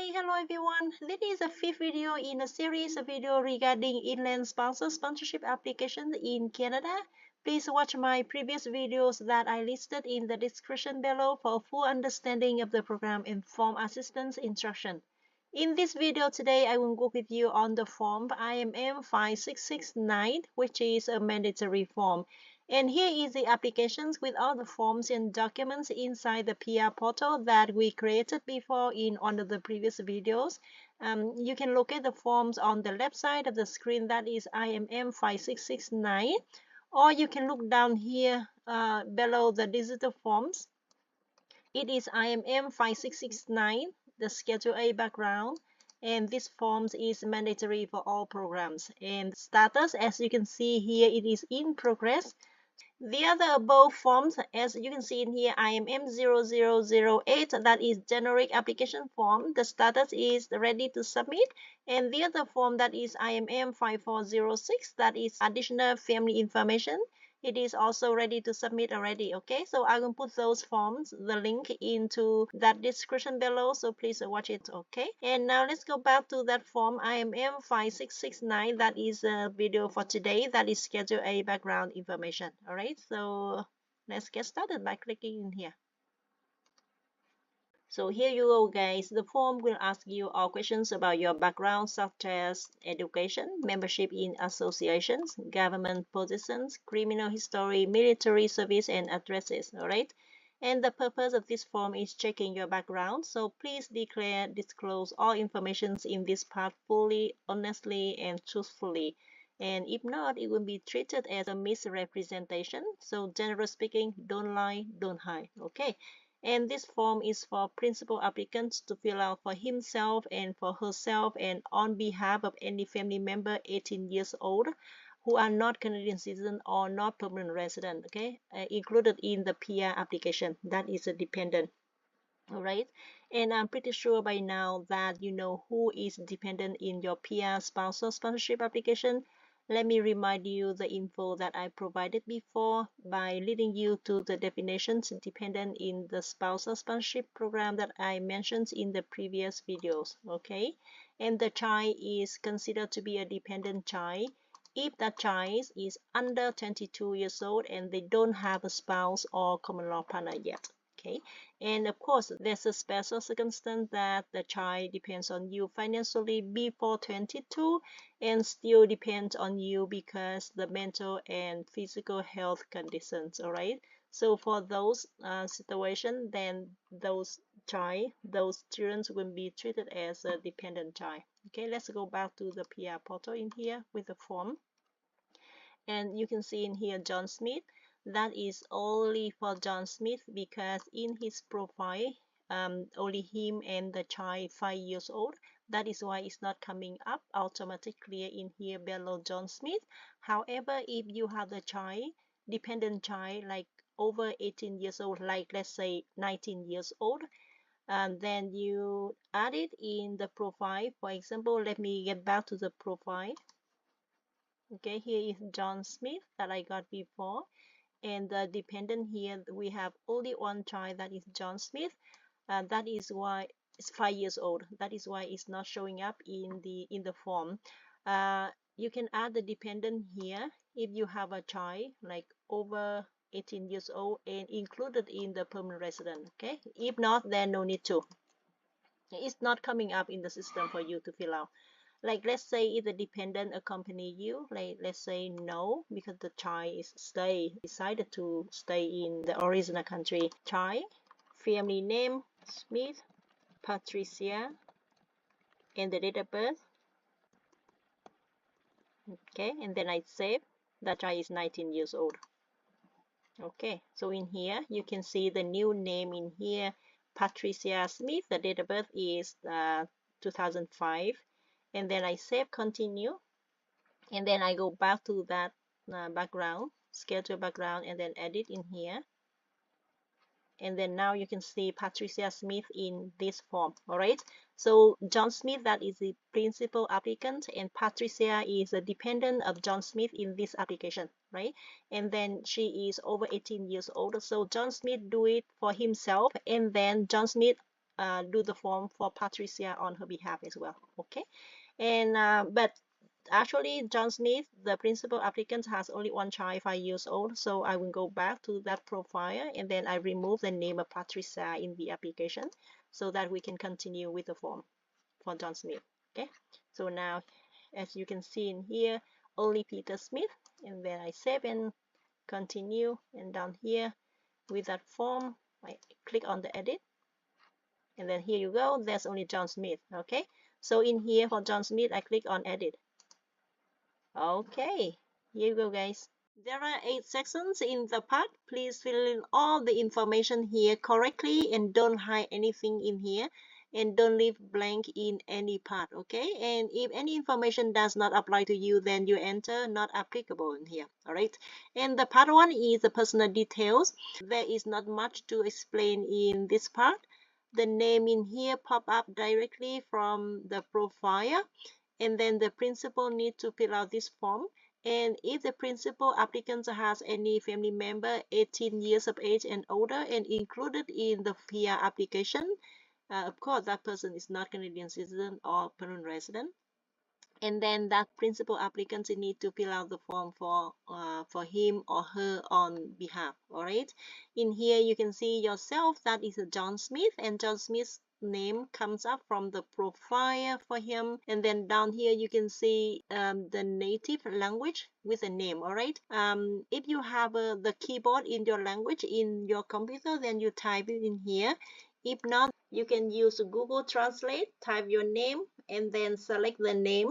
Hi, hello everyone. This is the fifth video in a series of videos regarding inland spousal sponsorship applications in Canada. Please watch my previous videos that I listed in the description below for full understanding of the program and form assistance instruction. In this video today, I will go with you on the form IMM 5669, which is a mandatory form. And here is the applications with all the forms and documents inside the PR portal that we created before in one of the previous videos. You can locate the forms on the left side of the screen, that is IMM 5669, or you can look down here below the digital forms. It is IMM 5669, the Schedule A background, and this forms is mandatory for all programs. And status, as you can see here, it is in progress. The other above forms, as you can see in here, IMM 0008, that is generic application form. The status is ready to submit. And the other form, that is IMM 5406, that is additional family information. It is also ready to submit already. Okay, so I will put those forms, the link into that description below, so please watch it. Okay, and now let's go back to that form IMM 5669. That is a video for today, that is Schedule A background information. All right, so let's get started by clicking in here. So here you go, guys. The form will ask you all questions about your background, such as education, membership in associations, government positions, criminal history, military service, and addresses. All right. And the purpose of this form is checking your background. So please disclose all information in this part fully, honestly, and truthfully. And if not, it will be treated as a misrepresentation. So generally speaking, don't lie, don't hide. Okay. And this form is for principal applicants to fill out for himself and for herself and on behalf of any family member 18 years old who are not Canadian citizen or not permanent resident, okay, included in the PR application. That is a dependent. All right, and I'm pretty sure by now that you know who is dependent in your PR spousal sponsorship application. Let me remind you the info that I provided before by leading you to the definitions dependent in the spousal sponsorship program that I mentioned in the previous videos. Okay, and the child is considered to be a dependent child if that child is under 22 years old and they don't have a spouse or common law partner yet. Okay, and of course there's a special circumstance that the child depends on you financially before 22 and still depends on you because the mental and physical health conditions. All right, so for those situations, then those children will be treated as a dependent child. Okay, let's go back to the PR portal in here with the form, and you can see in here John Smith. That is only for John Smith because in his profile only him and the child 5 years old. That is why it's not coming up automatically in here below John Smith. However, if you have the child, dependent child, like over 18 years old, like let's say 19 years old, and then you add it in the profile. For example, let me get back to the profile. Okay, here is John Smith that I got before, and the dependent here we have only one child, that is John Smith. That is why it's 5 years old. That is why it's not showing up in the form. You can add the dependent here if you have a child like over 18 years old and included in the permanent resident. Okay, if not, then no need to. It's not coming up in the system for you to fill out. Like let's say if the dependent accompany you, like let's say no, because the child is decided to stay in the original country. Child, family name Smith, Patricia, and the date of birth. Okay, and then I save. That child is 19 years old. Okay, so in here you can see the new name in here, Patricia Smith. The date of birth is 2005. And then I save, continue, and then I go back to that background, schedule background, and then edit in here. And then now you can see Patricia Smith in this form. All right, so John Smith, that is the principal applicant, and Patricia is a dependent of John Smith in this application, right? And then she is over 18 years old, so John Smith do it for himself, and then John Smith do the form for Patricia on her behalf as well. Okay, and but actually John Smith, the principal applicant, has only one child, 5 years old, so I will go back to that profile and then I remove the name of Patricia in the application so that we can continue with the form for John Smith. Okay, so now as you can see in here, only Peter Smith, and then I save and continue, and down here with that form I click on the edit, and then here you go, there's only John Smith. Okay, so in here for John Smith I click on edit. Okay, here you go, guys. There are 8 sections in the part. Please fill in all the information here correctly and don't hide anything in here, and don't leave blank in any part. Okay, and if any information does not apply to you, then you enter not applicable in here. All right, and the part 1 is the personal details. There is not much to explain in this part. The name in here pop up directly from the profile, and then the principal need to fill out this form. And if the principal applicant has any family member 18 years of age and older and included in the PR application, of course that person is not Canadian citizen or permanent resident, and then that principal applicant need to fill out the form for him or her on behalf. All right, in here you can see yourself that is a John Smith, and John Smith's name comes up from the profile for him, and then down here you can see the native language with a name. All right, if you have the keyboard in your language in your computer, then you type it in here. If not, you can use Google Translate, type your name and then select the name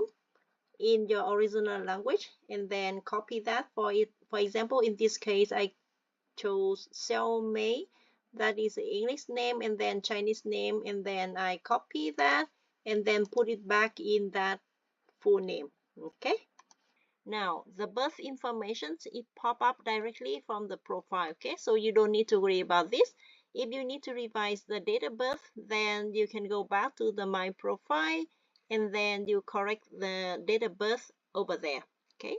in your original language and then copy that for it. For example, in this case I chose Xiao Mei, that is the English name, and then Chinese name, and then I copy that and then put it back in that full name. Okay, now the birth information, it pop up directly from the profile. Okay, so you don't need to worry about this. If you need to revise the date of birth, then you can go back to the My Profile and then you correct the date of birth over there. Okay,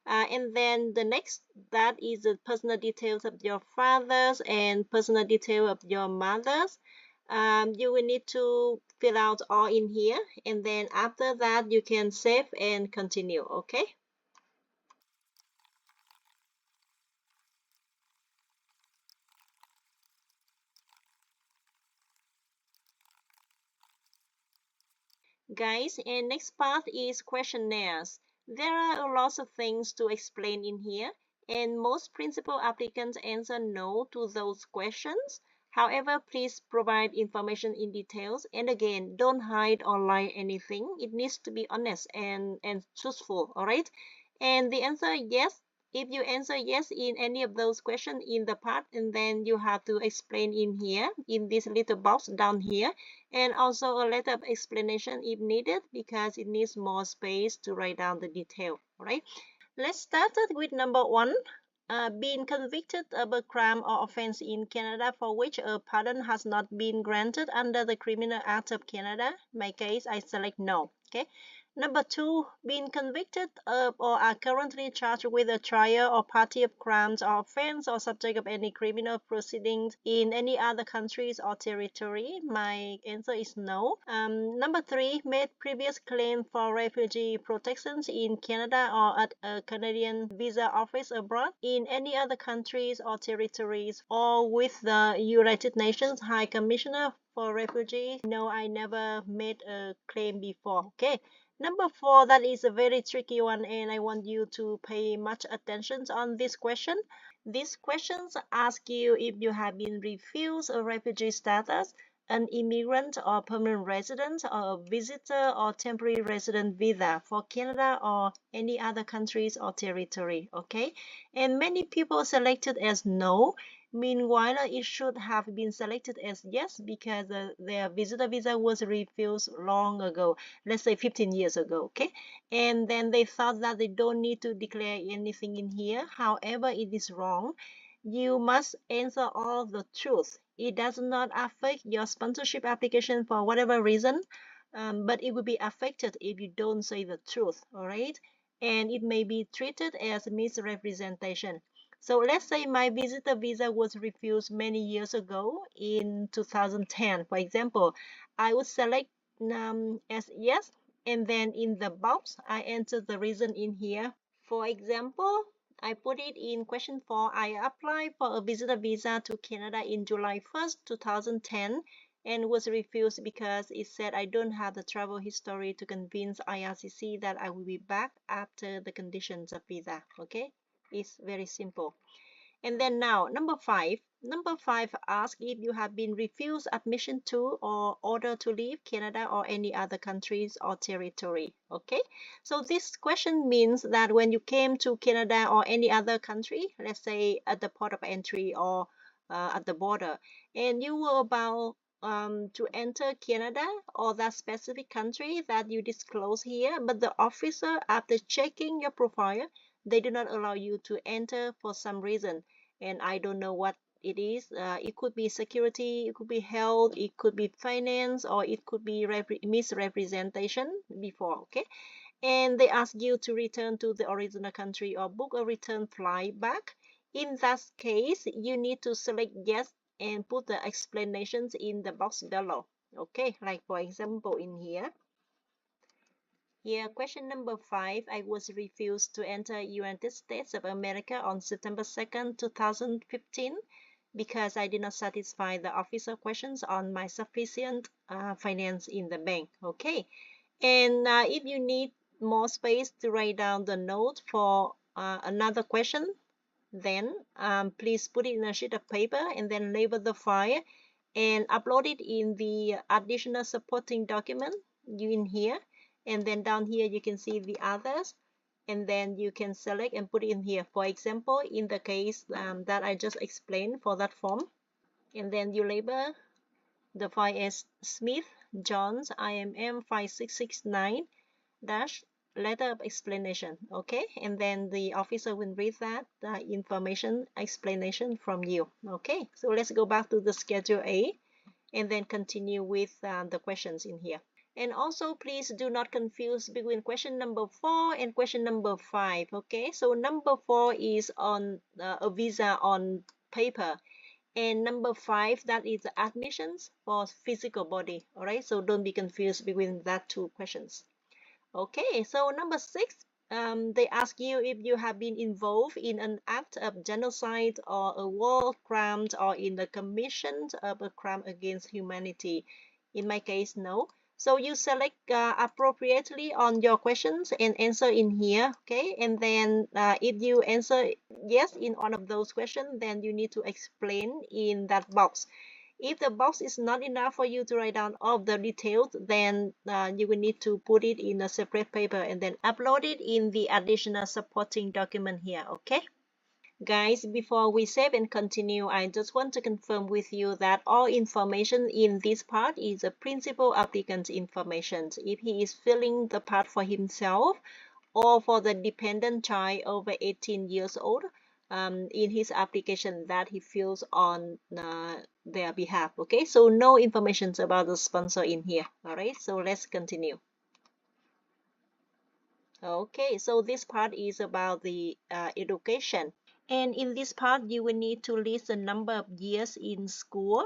and then the next, that is the personal details of your fathers and personal detail of your mothers. You will need to fill out all in here, and then after that you can save and continue. Okay. Guys, and next part is questionnaires. There are lots of things to explain in here, and most principal applicants answer no to those questions. However, please provide information in details, and again, don't hide or lie anything. It needs to be honest and truthful, all right? And the answer yes. If you answer yes in any of those questions in the part, and then you have to explain in here, in this little box down here, and also a letter of explanation if needed, because it needs more space to write down the detail. All right, let's start with number 1. Being convicted of a crime or offense in Canada for which a pardon has not been granted under the Criminal Act of Canada. In my case, I select no. Okay. Number 2, being convicted of or are currently charged with a trial or party of crimes or offense or subject of any criminal proceedings in any other countries or territory. My answer is no. Number 3, made previous claim for refugee protections in Canada or at a Canadian visa office abroad in any other countries or territories or with the United Nations High Commissioner for Refugees. No, I never made a claim before. Okay. Number 4, that is a very tricky one, and I want you to pay much attention on this question. These questions ask you if you have been refused a refugee status, an immigrant or permanent resident, or a visitor or temporary resident visa for Canada or any other countries or territory. Okay, and many people selected as no. Meanwhile, it should have been selected as yes, because their visitor visa was refused long ago, let's say 15 years ago. Okay, and then they thought that they don't need to declare anything in here. However, it is wrong. You must answer all the truth. It does not affect your sponsorship application for whatever reason, but it will be affected if you don't say the truth. All right, and it may be treated as misrepresentation. So let's say my visitor visa was refused many years ago in 2010. For example, I would select as yes, and then in the box, I enter the reason in here. For example, I put it in question 4. I applied for a visitor visa to Canada in July 1st, 2010 and was refused because it said I don't have the travel history to convince IRCC that I will be back after the conditions of visa. Okay, it's very simple. And then now, number five. Number five asks if you have been refused admission to or ordered to leave Canada or any other countries or territory. Okay, so this question means that when you came to Canada or any other country, let's say at the port of entry or at the border, and you were about to enter Canada or that specific country that you disclose here, but the officer, after checking your profile, they do not allow you to enter for some reason, and I don't know what it is. It could be security, it could be health, it could be finance, or it could be misrepresentation before. Okay, and they ask you to return to the original country or book a return flight back. In that case, you need to select yes and put the explanations in the box below. Okay, like for example in here. Here, question number 5. I was refused to enter United States of America on September 2nd, 2015 because I did not satisfy the officer questions on my sufficient finance in the bank. Okay, and if you need more space to write down the note for another question, then please put it in a sheet of paper and then label the file and upload it in the additional supporting document in here. And then down here you can see the others, and then you can select and put it in here. For example, in the case that I just explained for that form, and then you label the file as Smith Jones IMM 5669 dash letter of explanation. Okay, and then the officer will read that information explanation from you. Okay, so let's go back to the schedule A and then continue with the questions in here. And also, please do not confuse between question number 4 and question number 5. Okay, so number 4 is on a visa on paper, and number 5, that is admissions for physical body. All right, so don't be confused between that two questions. Okay, so number 6, they ask you if you have been involved in an act of genocide or a war crime or in the commission of a crime against humanity. In my case, no. So you select appropriately on your questions and answer in here. Okay, and then if you answer yes in one of those questions, then you need to explain in that box. If the box is not enough for you to write down all the details, then you will need to put it in a separate paper and then upload it in the additional supporting document here. Okay, guys, before we save and continue, I just want to confirm with you that all information in this part is a principal applicant's information. If he is filling the part for himself or for the dependent child over 18 years old, in his application that he fills on their behalf. Okay, so no information about the sponsor in here. All right, so let's continue. Okay, so this part is about the education, and in this part you will need to list the number of years in school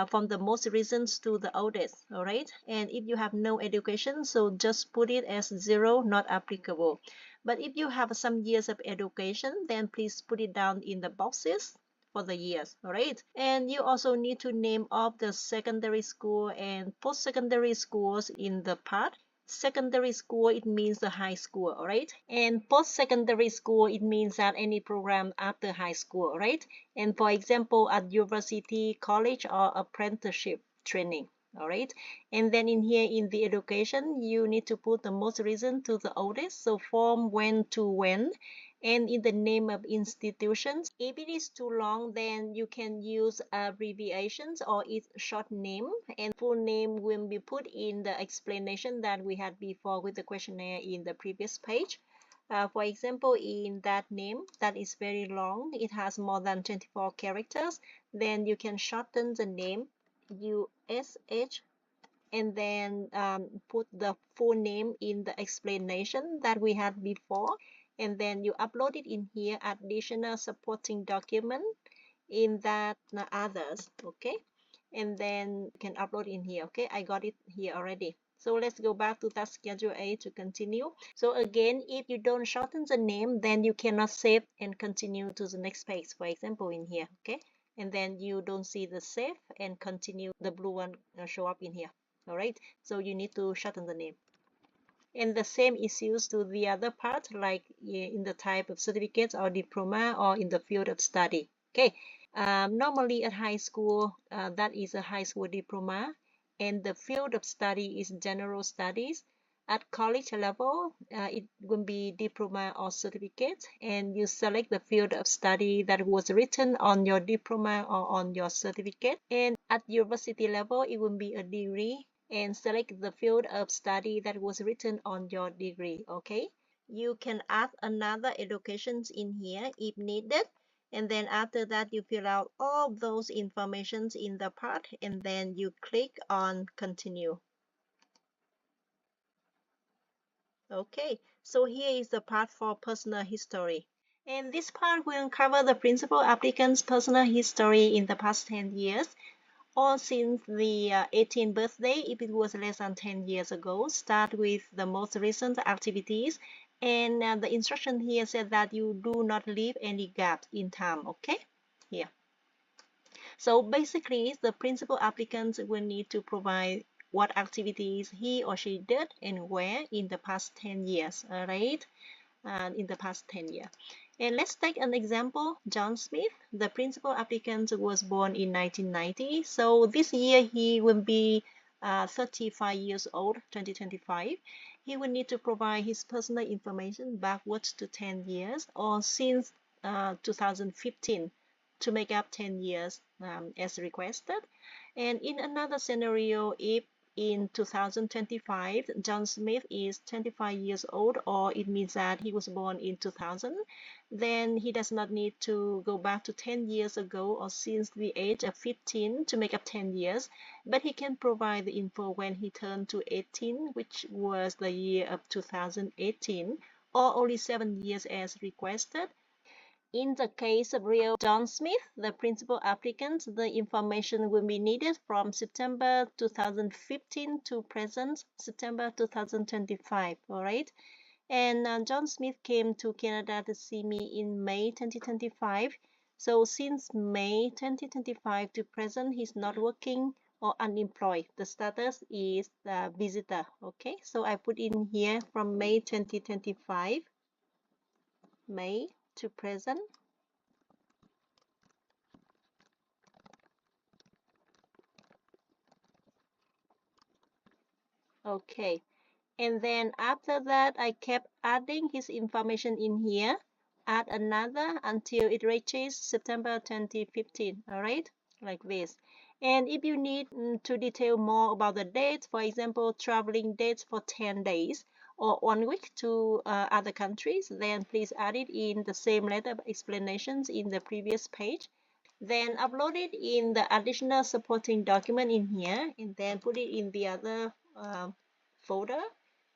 from the most recent to the oldest. All right, and if you have no education, so just put it as 0, not applicable. But if you have some years of education, then please put it down in the boxes for the years. All right, and you also need to name off the secondary school and post-secondary schools in the part. Secondary school, it means the high school, all right? And post-secondary school, it means that any program after high school, all right? And for example, at university, college, or apprenticeship training, all right? And then in here, in the education, you need to put the most recent to the oldest, so from when to when, and in the name of institutions. If it is too long, then you can use abbreviations or its short name, and full name will be put in the explanation that we had before with the questionnaire in the previous page. For example, in that name that is very long, it has more than 24 characters, then you can shorten the name USH and then put the full name in the explanation that we had before. and then you upload it in here, additional supporting document in that others, okay, and then you can upload in here. Okay, I got it here already. So let's go back to that Schedule A to continue. So again, if you don't shorten the name, then you cannot save and continue to the next page, for example, in here. Okay, and then you don't see the save and continue, the blue one show up in here. All right, so you need to shorten the name. And the same is used to the other part, like in the type of certificate or diploma or in the field of study. Okay, normally at high school, that is a high school diploma, and the field of study is general studies. At college level, it will be diploma or certificate, and you select the field of study that was written on your diploma or on your certificate. And at university level, it will be a degree, and select the field of study that was written on your degree. Okay, you can add another educations in here if needed, and then after that you fill out all those informations in the part, and then you click on continue. Okay, so here is the part for personal history. And this part will cover the principal applicant's personal history in the past 10 years, or since the 18th birthday if it was less than 10 years ago. Start with the most recent activities, and the instruction here said that you do not leave any gaps in time. Okay, here. So basically, the principal applicant will need to provide what activities he or she did and where in the past 10 years, all right? In the past 10 years. And let's take an example. John Smith, the principal applicant, was born in 1990. So this year he will be 35 years old, 2025. He will need to provide his personal information backwards to 10 years or since 2015 to make up 10 years as requested. And in another scenario, if in 2025, John Smith is 25 years old, or it means that he was born in 2000, then he does not need to go back to 10 years ago or since the age of 15 to make up 10 years, but he can provide the info when he turned to 18, which was the year of 2018, or only 7 years as requested. In the case of real John Smith, the principal applicant, the information will be needed from September 2015 to present September 2025, all right? And John Smith came to Canada to see me in May 2025. So since May 2025 to present, he's not working or unemployed. The status is the visitor, okay? So I put in here from May 2025, May to present. Okay, and then after that I kept adding his information in here, add another until it reaches September 2015, all right, like this. And if you need to detail more about the dates, for example, traveling dates for 10 days or 1 week to other countries, then please add it in the same letter of explanations in the previous page. Then upload it in the additional supporting document in here, and then put it in the other folder,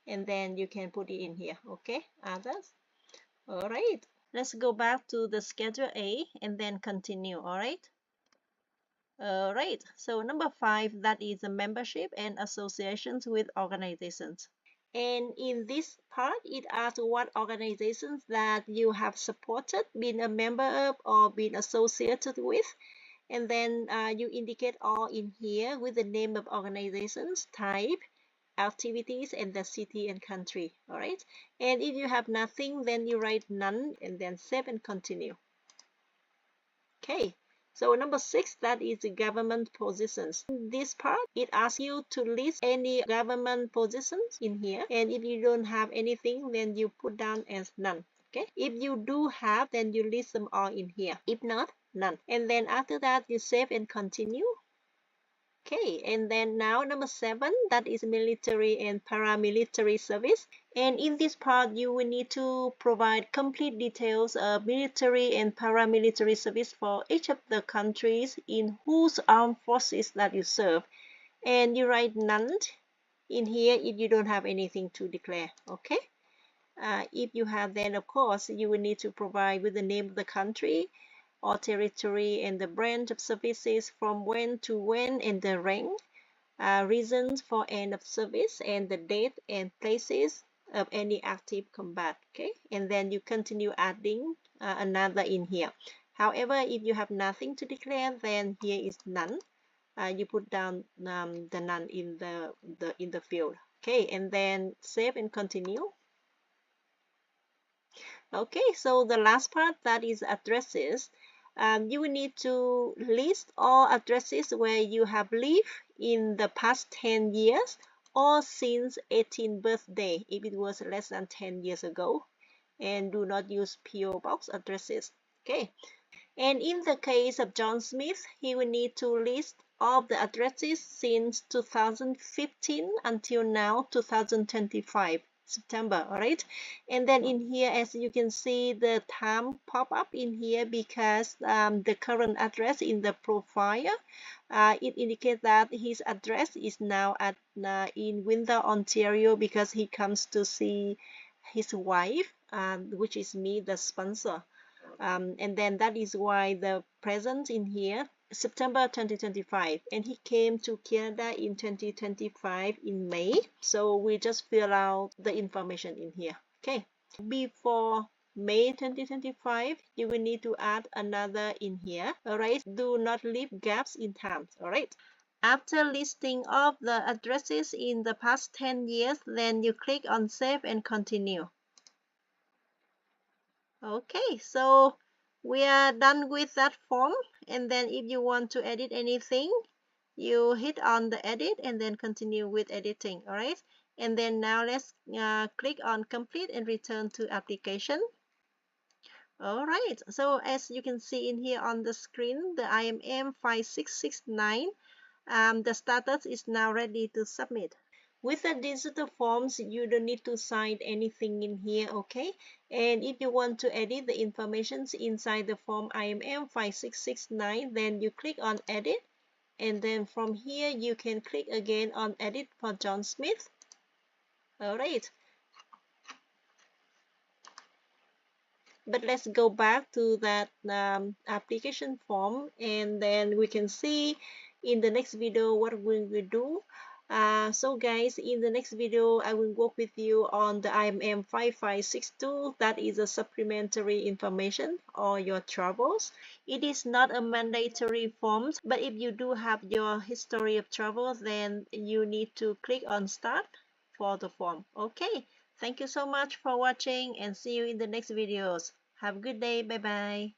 and then you can put it in here. Okay, others. All right, let's go back to the Schedule A and then continue. All right. All right, so number 5, that is a membership and associations with organizations. And in this part, it asks what organizations that you have supported, been a member of, or been associated with. And then you indicate all in here with the name of organizations, type, activities, and the city and country. All right. And if you have nothing, then you write none and then save and continue. Okay. So number 6, that is the government positions. In this part, it asks you to list any government positions in here. And if you don't have anything, then you put down as none. Okay. If you do have, then you list them all in here. If not, none. And then after that, you save and continue. Okay, and then now number 7, that is military and paramilitary service. And in this part, you will need to provide complete details of military and paramilitary service for each of the countries in whose armed forces that you serve. And you write none in here if you don't have anything to declare, okay? If you have, then of course you will need to provide with the name of the country or territory and the branch of services from when to when and the rank, reasons for end of service and the date and places of any active combat. Okay, and then you continue adding another in here. However, if you have nothing to declare, then here is none. You put down the none in the field. Okay, and then save and continue. Okay, so the last part, that is addresses. You will need to list all addresses where you have lived in the past 10 years or since 18th birthday if it was less than 10 years ago, and do not use PO box addresses. Okay, and in the case of John Smith, he will need to list all the addresses since 2015 until now 2025 September. All right, and then in here, as you can see, the time pop up in here because the current address in the profile, it indicates that his address is now at in Windsor, Ontario, because he comes to see his wife, which is me, the sponsor. And then that is why the present in here, September 2025, and he came to Canada in 2025 in May. So we just fill out the information in here. Okay, before May 2025, you will need to add another in here. All right, do not leave gaps in time. All right. After listing of the addresses in the past 10 years, then you click on save and continue. Okay, so we are done with that form, and then if you want to edit anything, you hit on the edit and then continue with editing. All right, and then now let's click on complete and return to application. All right, so as you can see in here on the screen, the IMM 5669, the status is now ready to submit. With the digital forms, you don't need to sign anything in here, okay? And if you want to edit the information inside the form IMM 5669, then you click on edit, and then from here you can click again on edit for John Smith. All right. But let's go back to that application form, and then we can see in the next video what we will do. So guys, in the next video, I will work with you on the IMM 5562. That is a supplementary information or your travels. It is not a mandatory form, but if you do have your history of travel, then you need to click on start for the form. Okay, thank you so much for watching and see you in the next videos. Have a good day. Bye bye.